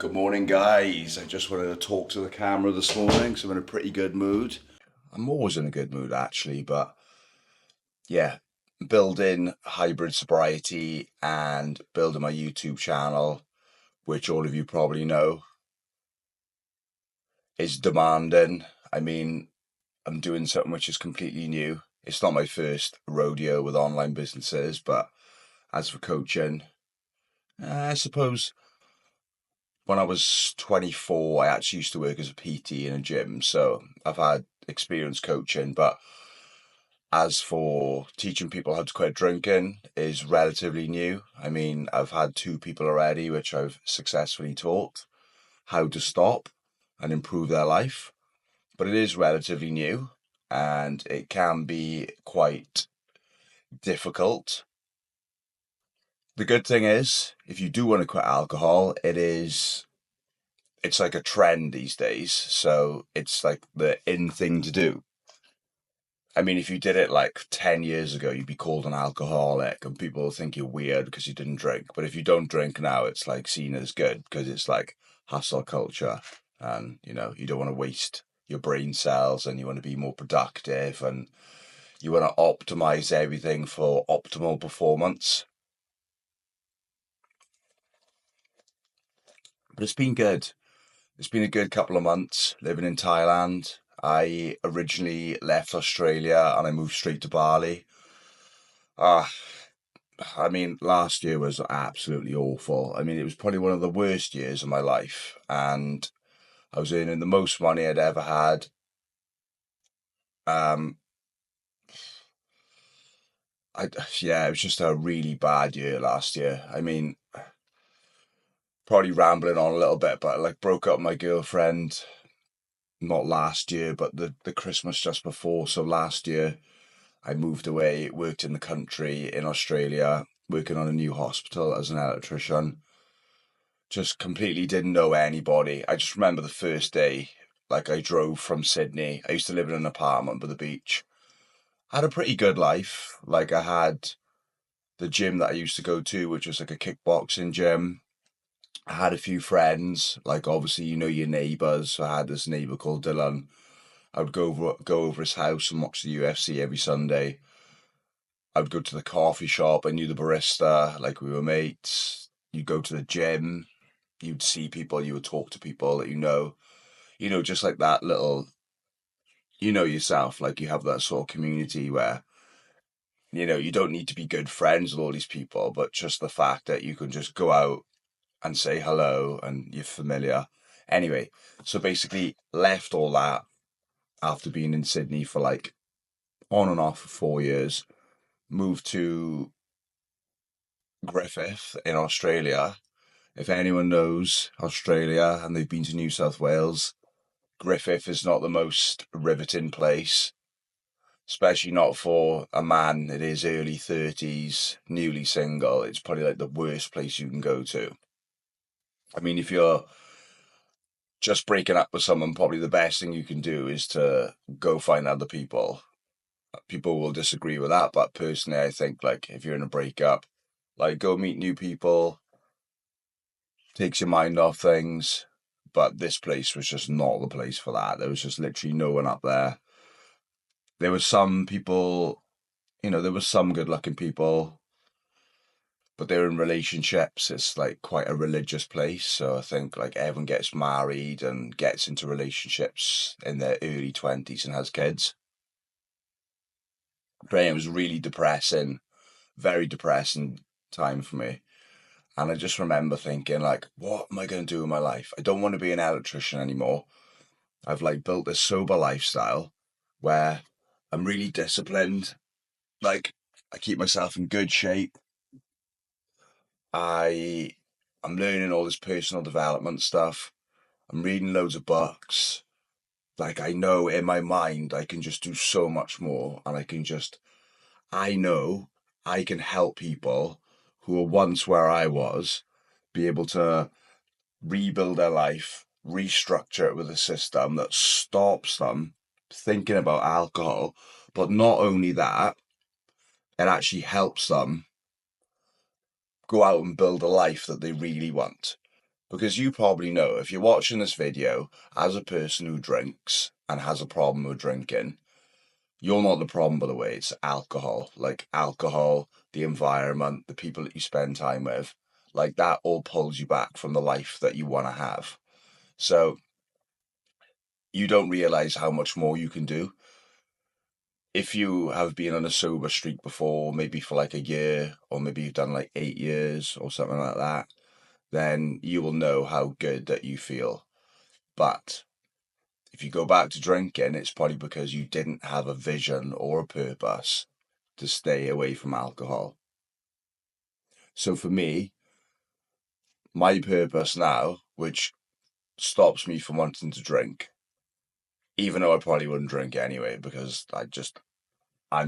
Good morning, guys. I just wanted to talk to the camera this morning, so I'm in a pretty good mood. I'm always in a good mood, actually, but yeah, building hybrid sobriety and building my YouTube channel, which all of you probably know, is demanding. I mean, I'm doing something which is completely new. It's not my first rodeo with online businesses, but as for coaching, I suppose when I was 24, I actually used to work as a PT in a gym, so I've had experience coaching. But as for teaching people how to quit drinking is relatively new. I mean, I've had two people already which I've successfully taught how to stop and improve their life, but it is relatively new and it can be quite difficult. The good thing is, if you do want to quit alcohol, it's like a trend these days, so it's like the in thing to do. I mean, if you did it like 10 years ago, you'd be called an alcoholic and people will think you're weird because you didn't drink. But if you don't drink now, it's like seen as good because it's like hustle culture and, you don't want to waste your brain cells and you want to be more productive and you want to optimize everything for optimal performance. But it's been good. It's been a good couple of months living in Thailand. I originally left Australia and I moved straight to Bali. Ah, I mean, last year was absolutely awful. I mean, it was probably one of the worst years of my life, and I was earning the most money I'd ever had. Um, I yeah, it was just a really bad year last year. I mean, probably rambling on a little bit, but I like broke up with my girlfriend not last year, but the Christmas just before. So last year, I moved away, worked in the country in Australia, working on a new hospital as an electrician. Just completely didn't know anybody. I just remember the first day, like I drove from Sydney. I used to live in an apartment by the beach. I had a pretty good life. Like I had the gym that I used to go to, which was like a kickboxing gym. I had a few friends, like obviously your neighbours. So I had this neighbour called Dylan. I would go over his house and watch the UFC every Sunday. I would go to the coffee shop. I knew the barista, like we were mates. You'd go to the gym. You'd see people. You would talk to people that you know. Just like that little, yourself, like you have that sort of community where, you don't need to be good friends with all these people, but just the fact that you can just go out and say hello and you're familiar. Anyway, so basically left all that after being in Sydney for like on and off for 4 years, moved to Griffith in Australia. If anyone knows Australia and they've been to New South Wales, Griffith is not the most riveting place, especially not for a man in his early 30s, newly single. It's probably like the worst place you can go to. I mean, if you're just breaking up with someone, probably the best thing you can do is to go find other people. People will disagree with that, but personally, I think like if you're in a breakup, like go meet new people, takes your mind off things. But this place was just not the place for that. There was just literally no one up there. There were some people, there were some good looking people, but they're in relationships. It's like quite a religious place. So I think like everyone gets married and gets into relationships in their early 20s and has kids. But it was really depressing, very depressing time for me. And I just remember thinking like, what am I going to do with my life? I don't want to be an electrician anymore. I've like built this sober lifestyle where I'm really disciplined. Like I keep myself in good shape. I I'm learning all this personal development stuff. I'm reading loads of books. Like I know in my mind I can just do so much more and I know I can help people who were once where I was be able to rebuild their life, restructure it with a system that stops them thinking about alcohol. But not only that, it actually helps them go out and build a life that they really want. Because you probably know, if you're watching this video as a person who drinks and has a problem with drinking, you're not the problem, by the way. It's alcohol. Like alcohol, the environment, the people that you spend time with, like that all pulls you back from the life that you want to have. So you don't realize how much more you can do. If you have been on a sober streak before, maybe for like a year, or maybe you've done like 8 years or something like that, then you will know how good that you feel. But if you go back to drinking, it's probably because you didn't have a vision or a purpose to stay away from alcohol. So for me, my purpose now, which stops me from wanting to drink, even though I probably wouldn't drink anyway, because I'm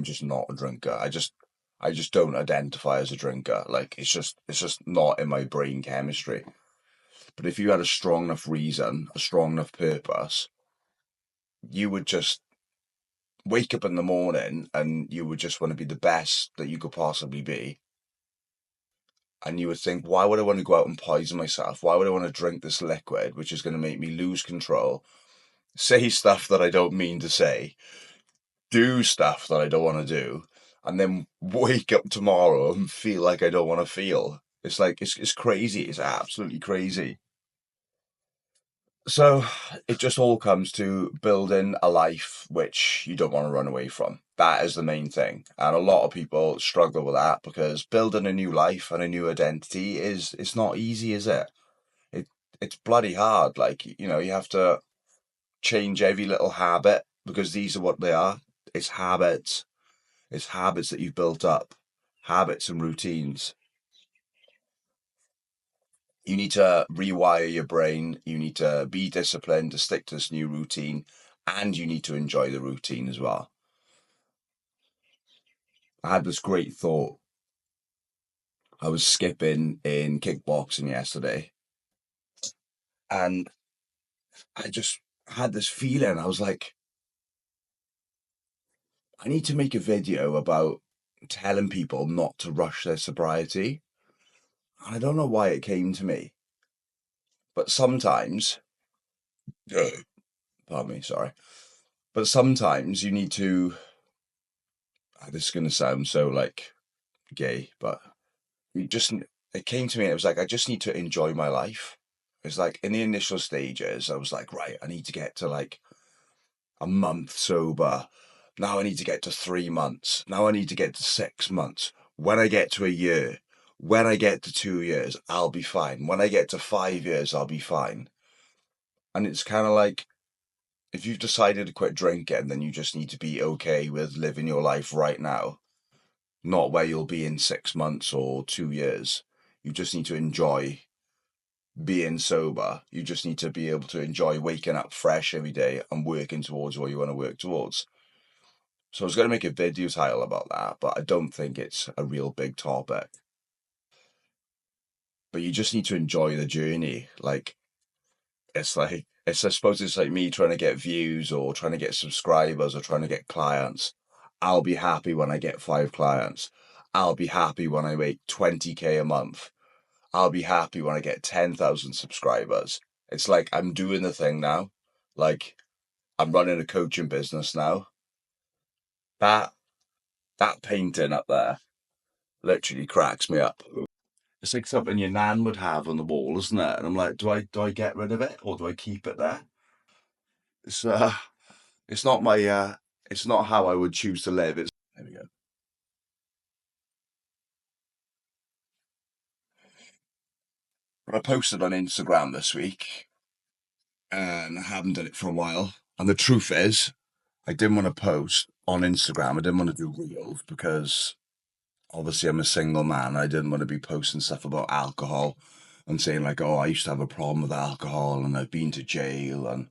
just not a drinker. I just don't identify as a drinker. Like it's just not in my brain chemistry. But if you had a strong enough reason, a strong enough purpose, you would just wake up in the morning and you would just want to be the best that you could possibly be. And you would think, why would I want to go out and poison myself? Why would I want to drink this liquid, which is going to make me lose control, say stuff that I don't mean to say, do stuff that I don't want to do, and then wake up tomorrow and feel like I don't want to feel? It's like, it's crazy. It's absolutely crazy. So it just all comes to building a life which you don't want to run away from. That is the main thing. And a lot of people struggle with that because building a new life and a new identity it's not easy, is it? It it's bloody hard. Like, you have to change every little habit because these are what they are. It's habits. It's habits that you've built up, habits and routines. You need to rewire your brain. You need to be disciplined to stick to this new routine, and you need to enjoy the routine as well. I had this great thought. I was skipping in kickboxing yesterday, and I just had this feeling. I was like, I need to make a video about telling people not to rush their sobriety. And I don't know why it came to me, but sometimes, pardon me, sorry, but sometimes you need to. This is going to sound so like gay, but you just it came to me and it was like I just need to enjoy my life. It's like in the initial stages, I was like, right, I need to get to like a month sober. Now I need to get to 3 months. Now I need to get to 6 months. When I get to a year, when I get to 2 years, I'll be fine. When I get to 5 years, I'll be fine. And it's kind of like if you've decided to quit drinking, then you just need to be okay with living your life right now, not where you'll be in 6 months or 2 years. You just need to enjoy being sober. You just need to be able to enjoy waking up fresh every day and working towards what you want to work towards. So I was going to make a video title about that, but I don't think it's a real big topic. But you just need to enjoy the journey. Like, I suppose it's like me trying to get views or trying to get subscribers or trying to get clients. I'll be happy when I get 5 clients. I'll be happy when I make 20K a month. I'll be happy when I get 10,000 subscribers. It's like I'm doing the thing now. Like I'm running a coaching business now. That that painting up there literally cracks me up. It's like something your nan would have on the wall, isn't it? And I'm like, do I get rid of it or do I keep it there? It's it's not my it's not how I would choose to live. It's there we go. But I posted on Instagram this week and I haven't done it for a while. And the truth is, I didn't want to post on Instagram. I didn't want to do reels because obviously I'm a single man. I didn't want to be posting stuff about alcohol and saying like, oh, I used to have a problem with alcohol and I've been to jail and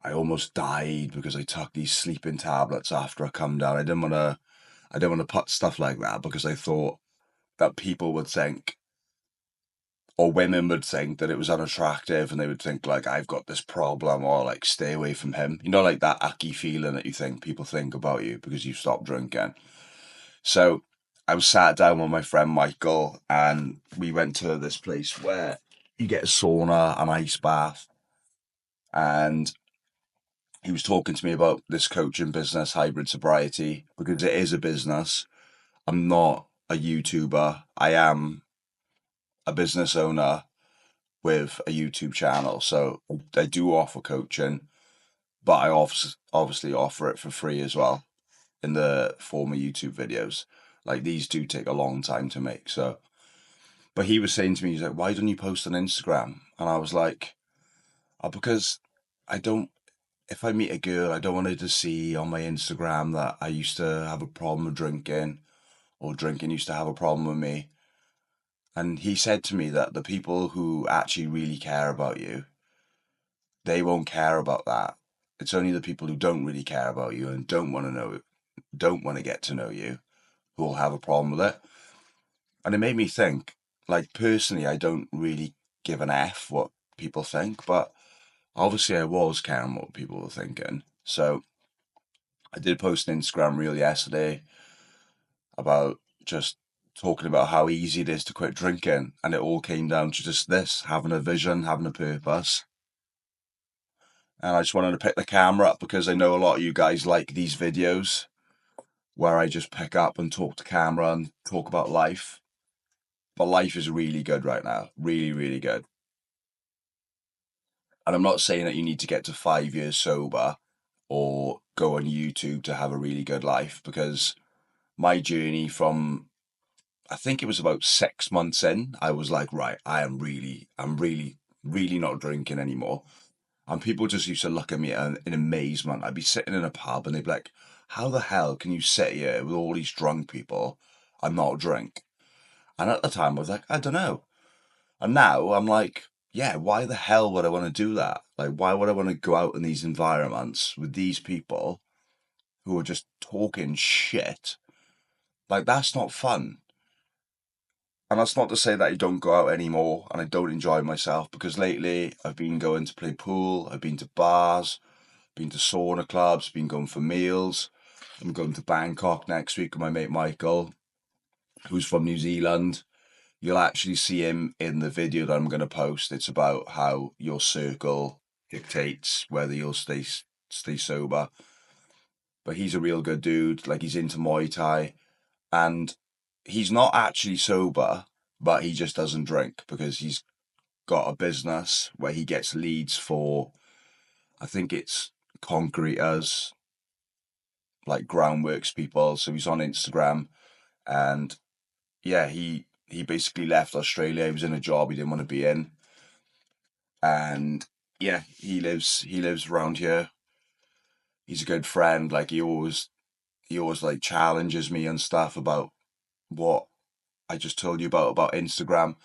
I almost died because I took these sleeping tablets after I come down. I didn't want to put stuff like that because I thought that people would think or women would think that it was unattractive and they would think like I've got this problem or like stay away from him. You know, like that icky feeling that you think people think about you because you've stopped drinking. So I was sat down with my friend Michael and we went to this place where you get a sauna, an ice bath, and he was talking to me about this coaching business, Hybrid Sobriety, because it is a business. I'm not a YouTuber. I am a business owner with a YouTube channel. So I do offer coaching, but I obviously offer it for free as well in the form of YouTube videos. Like these do take a long time to make. So, but he was saying to me, he's like, why don't you post on Instagram? And I was like, oh, because I don't, if I meet a girl, I don't want her to see on my Instagram that I used to have a problem with drinking or drinking used to have a problem with me. And he said to me that the people who actually really care about you, they won't care about that. It's only the people who don't really care about you and don't want to know, don't want to get to know you, who will have a problem with it. And it made me think, like, personally, I don't really give an F what people think, but obviously I was caring what people were thinking. So I did post an Instagram reel yesterday about just talking about how easy it is to quit drinking. And it all came down to just this, having a vision, having a purpose. And I just wanted to pick the camera up because I know a lot of you guys like these videos where I just pick up and talk to camera and talk about life. But life is really good right now. Really, really good. And I'm not saying that you need to get to 5 years sober or go on YouTube to have a really good life, because my journey from, I think it was about 6 months in, I was like, right, I'm really, really not drinking anymore. And people just used to look at me in amazement. I'd be sitting in a pub and they'd be like, how the hell can you sit here with all these drunk people and not drink? And at the time, I was like, I don't know. And now I'm like, yeah, why the hell would I want to do that? Like, why would I want to go out in these environments with these people who are just talking shit? Like, that's not fun. And that's not to say that I don't go out anymore and I don't enjoy myself, because lately I've been going to play pool, I've been to bars, been to sauna clubs, been going for meals. I'm going to Bangkok next week with my mate Michael, who's from New Zealand. You'll actually see him in the video that I'm going to post. It's about how your circle dictates whether you'll stay sober. But he's a real good dude. Like, he's into Muay Thai, and he's not actually sober, but he just doesn't drink because he's got a business where he gets leads for, I think it's concreters, like groundworks people. So he's on Instagram, and yeah, he basically left Australia. He was in a job he didn't want to be in, and yeah, he lives around here. He's a good friend. Like, he always like challenges me and stuff about what I just told you about Instagram,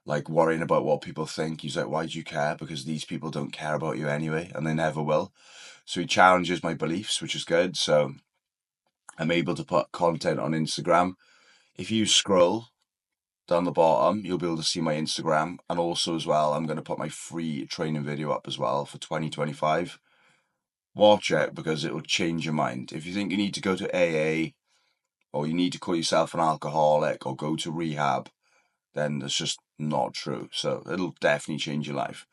like worrying about what people think. He's like, why do you care? Because these people don't care about you anyway, and they never will. So he challenges my beliefs, which is good. So I'm able to put content on Instagram. If you scroll down the bottom, you'll be able to see my Instagram. And also, as well, I'm going to put my free training video up as well for 2025. Watch it because it will change your mind. If you think you need to go to AA, or you need to call yourself an alcoholic, or go to rehab, then that's just not true. So it'll definitely change your life.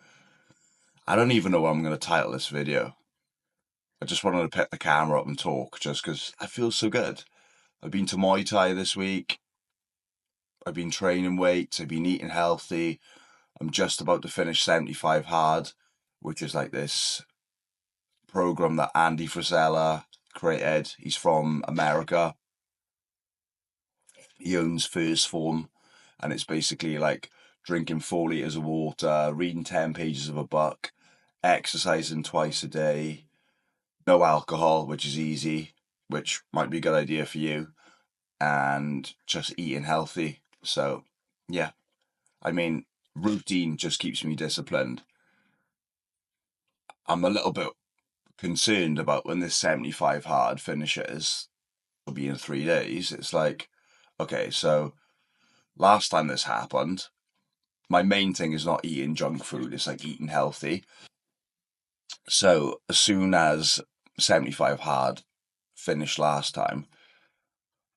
I don't even know what I'm going to title this video. I just wanted to pick the camera up and talk just because I feel so good. I've been to Muay Thai this week. I've been training weights. I've been eating healthy. I'm just about to finish 75 Hard, which is like this program that Andy Frisella created. He's from America. He owns First Form, and it's basically like drinking 4 liters of water, reading 10 pages of a book, exercising twice a day, no alcohol, which is easy, which might be a good idea for you, and just eating healthy. So, yeah, I mean, routine just keeps me disciplined. I'm a little bit concerned about when this 75 Hard finishes. It'll be in 3 days. It's like, okay, so last time this happened, my main thing is not eating junk food, it's like eating healthy. So as soon as 75 Hard finished last time,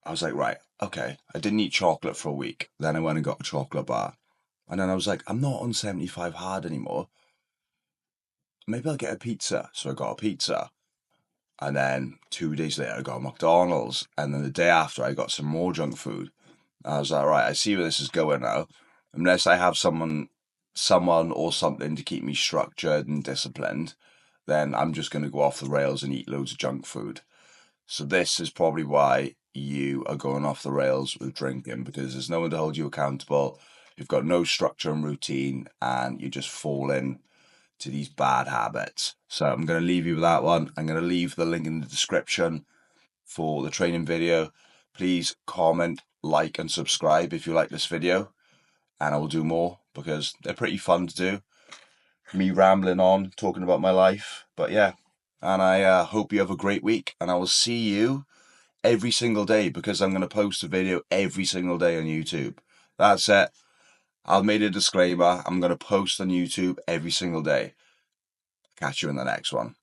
I was like, right, okay, I didn't eat chocolate for a week. Then I went and got a chocolate bar. And then I was like, I'm not on 75 hard anymore. Maybe I'll get a pizza. So I got a pizza. And then 2 days later, I got a McDonald's. And then the day after, I got some more junk food. I was like, right, I see where this is going now. Unless I have someone or something to keep me structured and disciplined, then I'm just going to go off the rails and eat loads of junk food. So this is probably why you are going off the rails with drinking, because there's no one to hold you accountable. You've got no structure and routine, and you just fall in to these bad habits. So I'm going to leave you with that one. I'm going to leave the link in the description for the training video. Please comment, like, and subscribe if you like this video, and I will do more because they're pretty fun to do. Me rambling on, talking about my life, but yeah. And I hope you have a great week, and I will see you every single day because I'm going to post a video every single day on YouTube. That's it. I've made a disclaimer. I'm going to post on YouTube every single day. Catch you in the next one.